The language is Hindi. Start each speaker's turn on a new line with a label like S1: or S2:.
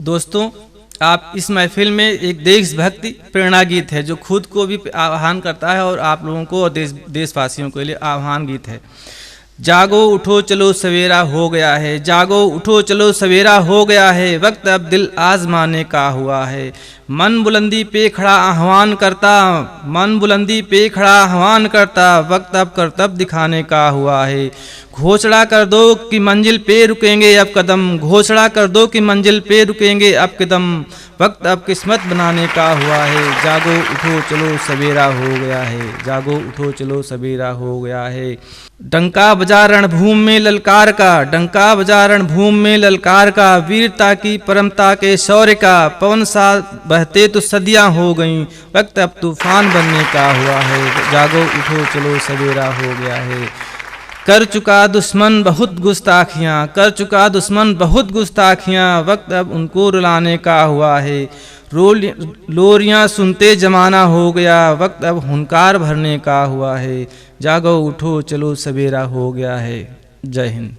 S1: दोस्तों, आप इस महफिल में एक देशभक्ति प्रेरणा गीत है जो खुद को भी आह्वान करता है और आप लोगों को और देशवासियों के लिए आह्वान गीत है। जागो उठो चलो सवेरा हो गया है, जागो उठो चलो सवेरा हो गया है, वक्त अब दिल आजमाने का हुआ है। मन बुलंदी पे खड़ा आह्वान करता, मन बुलंदी पे खड़ा आह्वान करता, वक्त अब करतब दिखाने का हुआ है। घोषणा कर दो कि मंजिल पे रुकेंगे अब कदम, घोषणा कर दो कि मंजिल पे रुकेंगे अब कदम, वक्त अब किस्मत बनाने का हुआ है। जागो उठो चलो सवेरा हो गया है, जागो उठो चलो सवेरा हो गया है। डंका बजा रणभूमि में ललकार का, डंका बजा रणभूमि में ललकार का, वीरता की परमता के शौर्य का, पवन सा बहते तो सदियां हो गईं, वक्त अब तूफान बनने का हुआ है। जागो उठो चलो सवेरा हो गया है। कर चुका दुश्मन बहुत गुस्ताखियाँ, कर चुका दुश्मन बहुत गुस्ताखियाँ, वक्त अब उनको रुलाने का हुआ है। लोरियाँ सुनते जमाना हो गया, वक्त अब हुंकार भरने का हुआ है। जागो उठो चलो सवेरा हो गया है। जय हिंद।